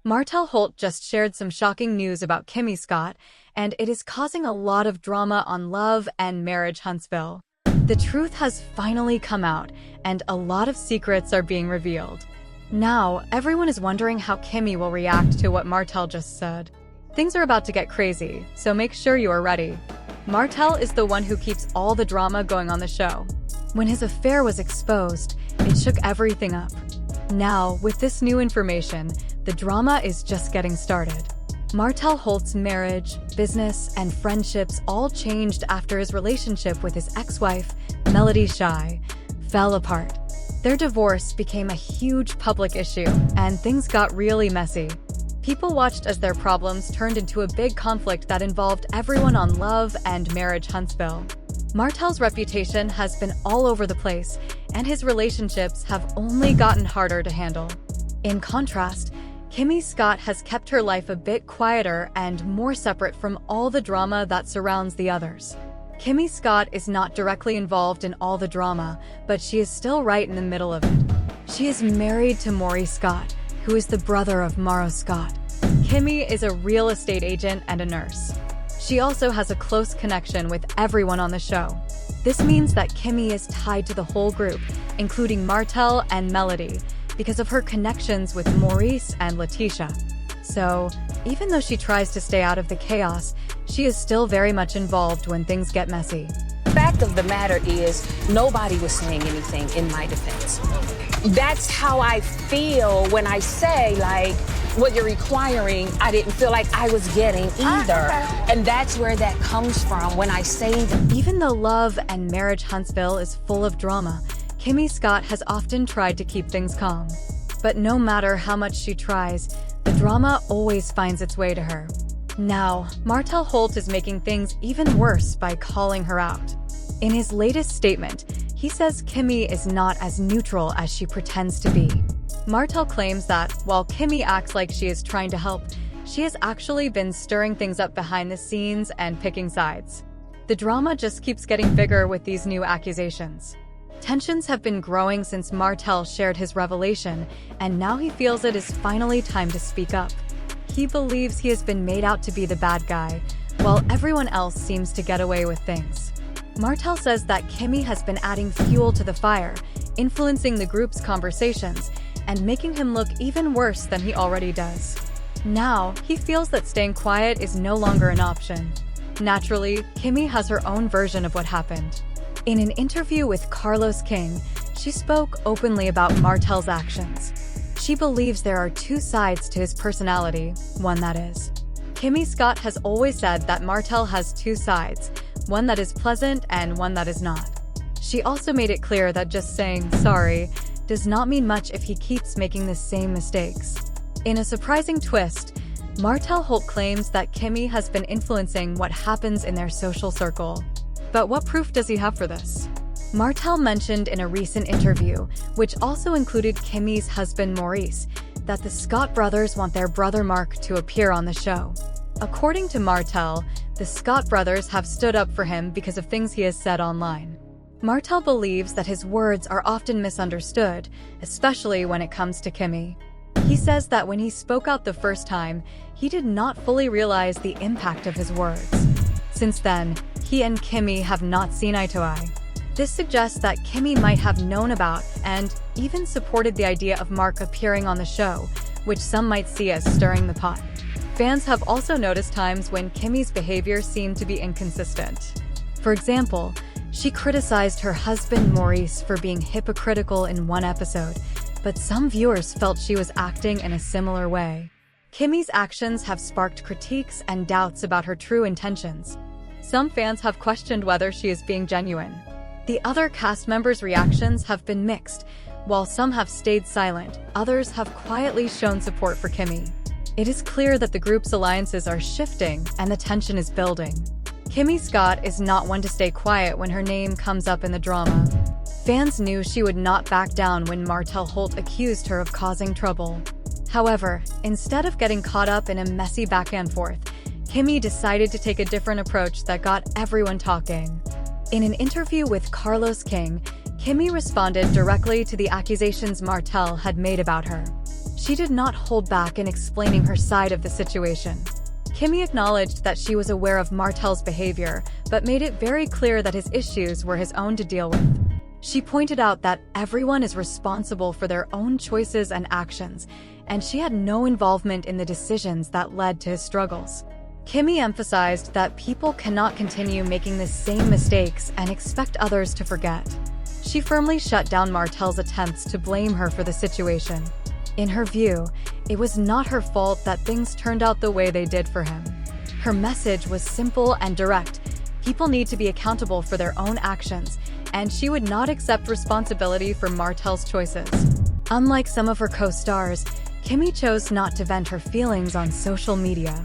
Martel Holt just shared some shocking news about Kimmy Scott, and it is causing a lot of drama on Love and Marriage Huntsville. The truth has finally come out, and a lot of secrets are being revealed. Now, everyone is wondering how Kimmy will react to what Martel just said. Things are about to get crazy, so make sure you are ready. Martel is the one who keeps all the drama going on the show. When his affair was exposed, it shook everything up. Now, with this new information, the drama is just getting started. Martel Holt's marriage, business, and friendships all changed after his relationship with his ex-wife, Melody Shy, fell apart. Their divorce became a huge public issue, and things got really messy. People watched as their problems turned into a big conflict that involved everyone on Love and Marriage Huntsville. Martel's reputation has been all over the place, and his relationships have only gotten harder to handle. In contrast, Kimmy Scott has kept her life a bit quieter and more separate from all the drama that surrounds the others. Kimmy Scott is not directly involved in all the drama, but she is still right in the middle of it. She is married to Maury Scott, who is the brother of Maro Scott. Kimmy is a real estate agent and a nurse. She also has a close connection with everyone on the show. This means that Kimmy is tied to the whole group, including Martel and Melody, because of her connections with Maurice and Letitia. So, even though she tries to stay out of the chaos, she is still very much involved when things get messy. The fact of the matter is, nobody was saying anything in my defense. That's how I feel when I say, like, what you're requiring, I didn't feel like I was getting either. And that's where that comes from when I say that. Even though Love and Marriage Huntsville is full of drama, Kimmy Scott has often tried to keep things calm. But no matter how much she tries, the drama always finds its way to her. Now, Martel Holt is making things even worse by calling her out. In his latest statement, he says Kimmy is not as neutral as she pretends to be. Martel claims that, while Kimmy acts like she is trying to help, she has actually been stirring things up behind the scenes and picking sides. The drama just keeps getting bigger with these new accusations. Tensions have been growing since Martel shared his revelation, and now he feels it is finally time to speak up. He believes he has been made out to be the bad guy, while everyone else seems to get away with things. Martel says that Kimmy has been adding fuel to the fire, influencing the group's conversations, and making him look even worse than he already does. Now, he feels that staying quiet is no longer an option. Naturally, Kimmy has her own version of what happened. In an interview with Carlos King, she spoke openly about Martel's actions. She believes there are two sides to his personality, one that is. Kimmy Scott has always said that Martel has two sides, one that is pleasant and one that is not. She also made it clear that just saying sorry does not mean much if he keeps making the same mistakes. In a surprising twist, Martel Holt claims that Kimmy has been influencing what happens in their social circle. But what proof does he have for this? Martel mentioned in a recent interview, which also included Kimmy's husband Maurice, that the Scott brothers want their brother Mark to appear on the show. According to Martel, the Scott brothers have stood up for him because of things he has said online. Martel believes that his words are often misunderstood, especially when it comes to Kimmy. He says that when he spoke out the first time, he did not fully realize the impact of his words. Since then, he and Kimmy have not seen eye to eye. This suggests that Kimmy might have known about and even supported the idea of Mark appearing on the show, which some might see as stirring the pot. Fans have also noticed times when Kimmy's behavior seemed to be inconsistent. For example, she criticized her husband Maurice for being hypocritical in one episode, but some viewers felt she was acting in a similar way. Kimmy's actions have sparked critiques and doubts about her true intentions. Some fans have questioned whether she is being genuine. The other cast members' reactions have been mixed. While some have stayed silent, others have quietly shown support for Kimmy. It is clear that the group's alliances are shifting and the tension is building. Kimmy Scott is not one to stay quiet when her name comes up in the drama. Fans knew she would not back down when Martel Holt accused her of causing trouble. However, instead of getting caught up in a messy back and forth, Kimmy decided to take a different approach that got everyone talking. In an interview with Carlos King, Kimmy responded directly to the accusations Martel had made about her. She did not hold back in explaining her side of the situation. Kimmy acknowledged that she was aware of Martel's behavior, but made it very clear that his issues were his own to deal with. She pointed out that everyone is responsible for their own choices and actions, and she had no involvement in the decisions that led to his struggles. Kimmy emphasized that people cannot continue making the same mistakes and expect others to forget. She firmly shut down Martel's attempts to blame her for the situation. In her view, it was not her fault that things turned out the way they did for him. Her message was simple and direct. People need to be accountable for their own actions, and she would not accept responsibility for Martel's choices. Unlike some of her co-stars, Kimmy chose not to vent her feelings on social media.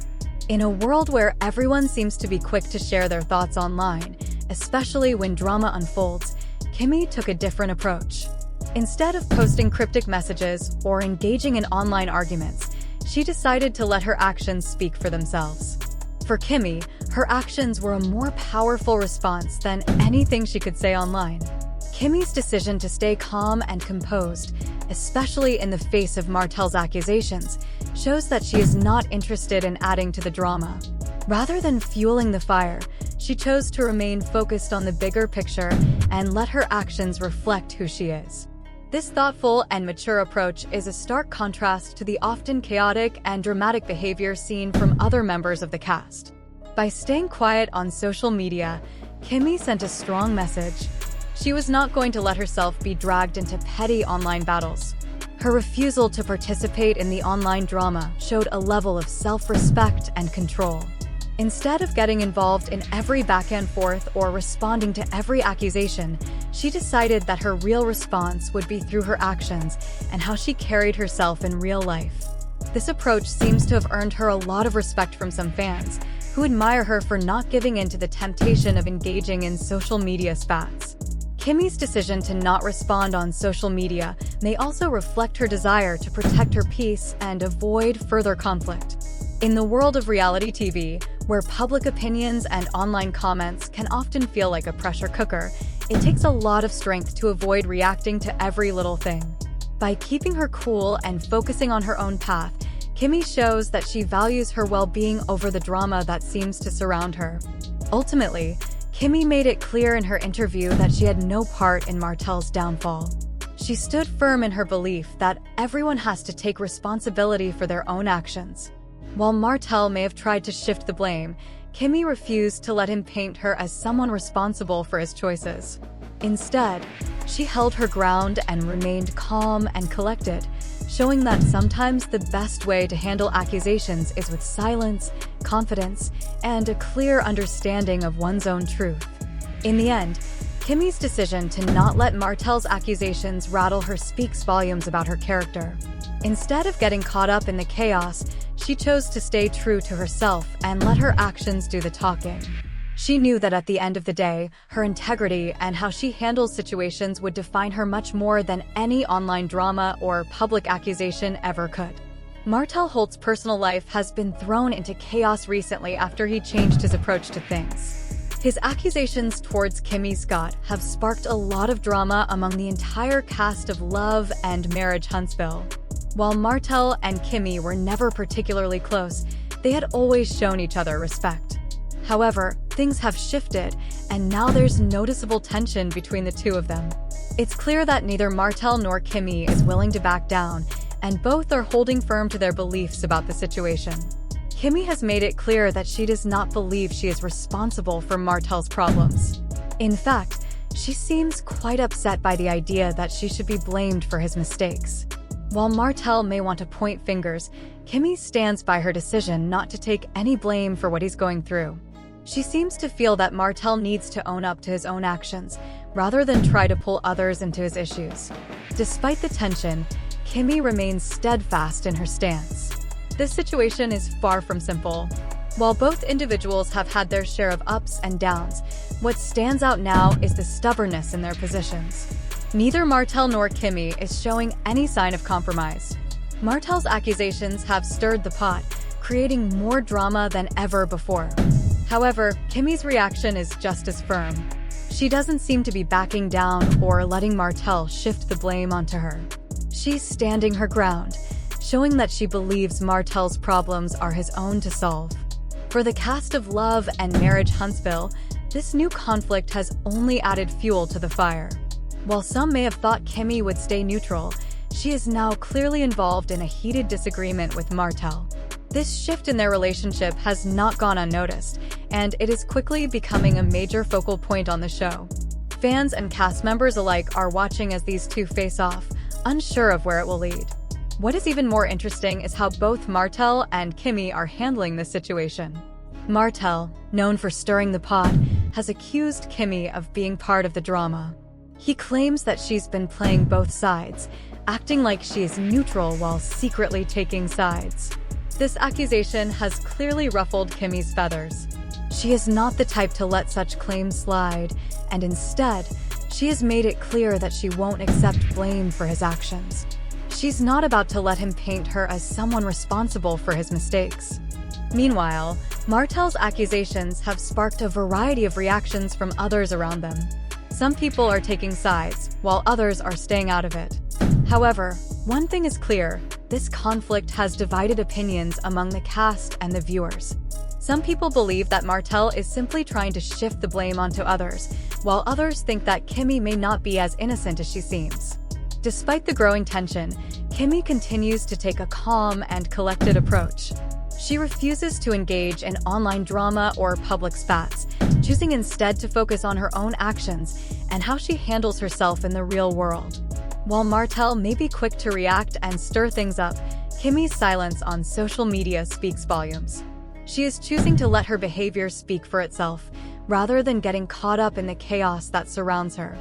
In a world where everyone seems to be quick to share their thoughts online, especially when drama unfolds, Kimmy took a different approach. Instead of posting cryptic messages or engaging in online arguments, she decided to let her actions speak for themselves. For Kimmy, her actions were a more powerful response than anything she could say online. Kimmy's decision to stay calm and composed, especially in the face of Martel's accusations, shows that she is not interested in adding to the drama. Rather than fueling the fire, she chose to remain focused on the bigger picture and let her actions reflect who she is. This thoughtful and mature approach is a stark contrast to the often chaotic and dramatic behavior seen from other members of the cast. By staying quiet on social media, Kimmy sent a strong message. She was not going to let herself be dragged into petty online battles. Her refusal to participate in the online drama showed a level of self-respect and control. Instead of getting involved in every back and forth or responding to every accusation, she decided that her real response would be through her actions and how she carried herself in real life. This approach seems to have earned her a lot of respect from some fans, who admire her for not giving in to the temptation of engaging in social media spats. Kimmy's decision to not respond on social media may also reflect her desire to protect her peace and avoid further conflict. In the world of reality TV, where public opinions and online comments can often feel like a pressure cooker, it takes a lot of strength to avoid reacting to every little thing. By keeping her cool and focusing on her own path, Kimmy shows that she values her well-being over the drama that seems to surround her. Ultimately, Kimmy made it clear in her interview that she had no part in Martel's downfall. She stood firm in her belief that everyone has to take responsibility for their own actions. While Martel may have tried to shift the blame, Kimmy refused to let him paint her as someone responsible for his choices. Instead, she held her ground and remained calm and collected, showing that sometimes the best way to handle accusations is with silence, confidence, and a clear understanding of one's own truth. In the end, Kimmy's decision to not let Martel's accusations rattle her speaks volumes about her character. Instead of getting caught up in the chaos, she chose to stay true to herself and let her actions do the talking. She knew that at the end of the day, her integrity and how she handles situations would define her much more than any online drama or public accusation ever could. Martel Holt's personal life has been thrown into chaos recently after he changed his approach to things. His accusations towards Kimmy Scott have sparked a lot of drama among the entire cast of Love and Marriage Huntsville. While Martel and Kimmy were never particularly close, they had always shown each other respect. However, things have shifted, and now there's noticeable tension between the two of them. It's clear that neither Martel nor Kimmy is willing to back down, and both are holding firm to their beliefs about the situation. Kimmy has made it clear that she does not believe she is responsible for Martel's problems. In fact, she seems quite upset by the idea that she should be blamed for his mistakes. While Martel may want to point fingers, Kimmy stands by her decision not to take any blame for what he's going through. She seems to feel that Martel needs to own up to his own actions, rather than try to pull others into his issues. Despite the tension, Kimmy remains steadfast in her stance. This situation is far from simple. While both individuals have had their share of ups and downs, what stands out now is the stubbornness in their positions. Neither Martel nor Kimmy is showing any sign of compromise. Martel's accusations have stirred the pot, creating more drama than ever before. However, Kimmy's reaction is just as firm. She doesn't seem to be backing down or letting Martel shift the blame onto her. She's standing her ground. showing that she believes Martel's problems are his own to solve. For the cast of Love and Marriage Huntsville, this new conflict has only added fuel to the fire. While some may have thought Kimmy would stay neutral, she is now clearly involved in a heated disagreement with Martel. This shift in their relationship has not gone unnoticed, and it is quickly becoming a major focal point on the show. Fans and cast members alike are watching as these two face off, unsure of where it will lead. What is even more interesting is how both Martel and Kimmy are handling this situation. Martel, known for stirring the pot, has accused Kimmy of being part of the drama. He claims that she's been playing both sides, acting like she is neutral while secretly taking sides. This accusation has clearly ruffled Kimmy's feathers. She is not the type to let such claims slide, and instead, she has made it clear that she won't accept blame for his actions. She's not about to let him paint her as someone responsible for his mistakes. Meanwhile, Martel's accusations have sparked a variety of reactions from others around them. Some people are taking sides, while others are staying out of it. However, one thing is clear: this conflict has divided opinions among the cast and the viewers. Some people believe that Martel is simply trying to shift the blame onto others, while others think that Kimmy may not be as innocent as she seems. Despite the growing tension, Kimmy continues to take a calm and collected approach. She refuses to engage in online drama or public spats, choosing instead to focus on her own actions and how she handles herself in the real world. While Martel may be quick to react and stir things up, Kimmy's silence on social media speaks volumes. She is choosing to let her behavior speak for itself, rather than getting caught up in the chaos that surrounds her.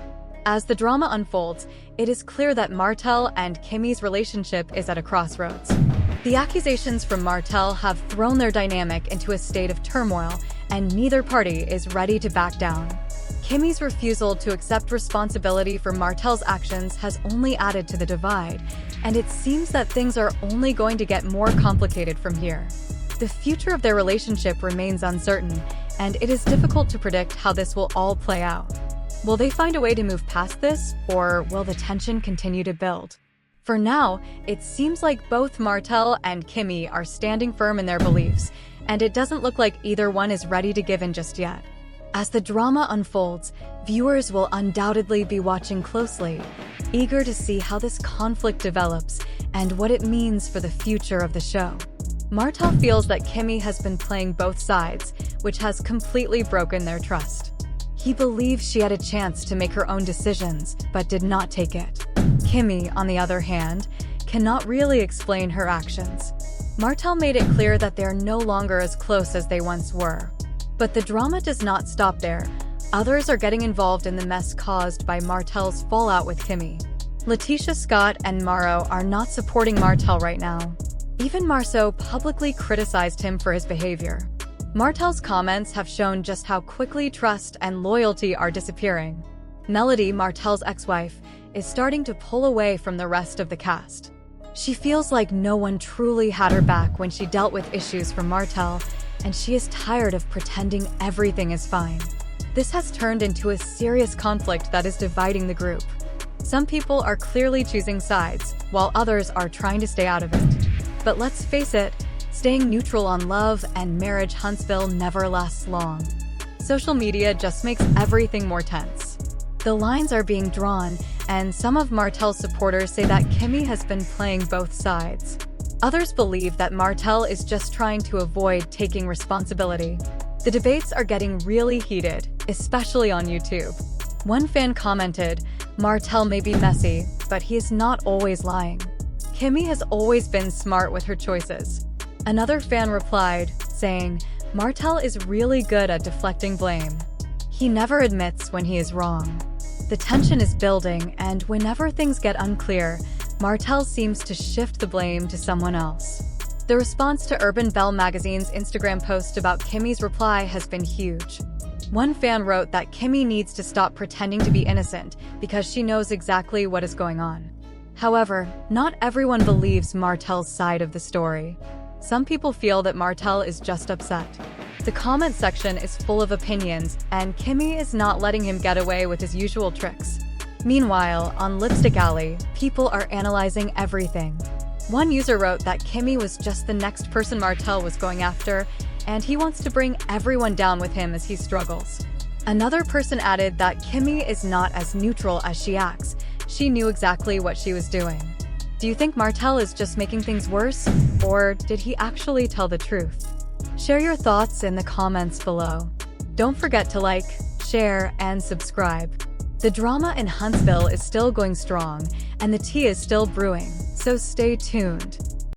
As the drama unfolds, it is clear that Martel and Kimmy's relationship is at a crossroads. The accusations from Martel have thrown their dynamic into a state of turmoil, and neither party is ready to back down. Kimmy's refusal to accept responsibility for Martel's actions has only added to the divide, and it seems that things are only going to get more complicated from here. The future of their relationship remains uncertain, and it is difficult to predict how this will all play out. Will they find a way to move past this, or will the tension continue to build? For now, it seems like both Martel and Kimmy are standing firm in their beliefs, and it doesn't look like either one is ready to give in just yet. As the drama unfolds, viewers will undoubtedly be watching closely, eager to see how this conflict develops and what it means for the future of the show. Martel feels that Kimmy has been playing both sides, which has completely broken their trust. He believes she had a chance to make her own decisions, but did not take it. Kimmy, on the other hand, cannot really explain her actions. Martel made it clear that they are no longer as close as they once were. But the drama does not stop there. Others are getting involved in the mess caused by Martel's fallout with Kimmy. Letitia Scott and Maro are not supporting Martel right now. Even Marceau publicly criticized him for his behavior. Martel's comments have shown just how quickly trust and loyalty are disappearing. Melody, Martel's ex-wife, is starting to pull away from the rest of the cast. She feels like no one truly had her back when she dealt with issues from Martel, and she is tired of pretending everything is fine. This has turned into a serious conflict that is dividing the group. Some people are clearly choosing sides, while others are trying to stay out of it. But let's face it, staying neutral on Love and Marriage Huntsville never lasts long. Social media just makes everything more tense. The lines are being drawn, and some of Martel's supporters say that Kimmy has been playing both sides. Others believe that Martel is just trying to avoid taking responsibility. The debates are getting really heated, especially on YouTube. One fan commented, "Martel may be messy, but he is not always lying. Kimmy has always been smart with her choices." Another fan replied, saying, "Martel is really good at deflecting blame. He never admits when he is wrong." The tension is building, and whenever things get unclear, Martel seems to shift the blame to someone else. The response to Urban Belle magazine's Instagram post about Kimmy's reply has been huge. One fan wrote that Kimmy needs to stop pretending to be innocent because she knows exactly what is going on. However, not everyone believes Martel's side of the story. Some people feel that Martel is just upset. The comment section is full of opinions, and Kimmy is not letting him get away with his usual tricks. Meanwhile, on Lipstick Alley, people are analyzing everything. One user wrote that Kimmy was just the next person Martel was going after, and he wants to bring everyone down with him as he struggles. Another person added that Kimmy is not as neutral as she acts. She knew exactly what she was doing. Do you think Martel is just making things worse, or did he actually tell the truth? Share your thoughts in the comments below. Don't forget to like, share, and subscribe. The drama in Huntsville is still going strong, and the tea is still brewing, so stay tuned.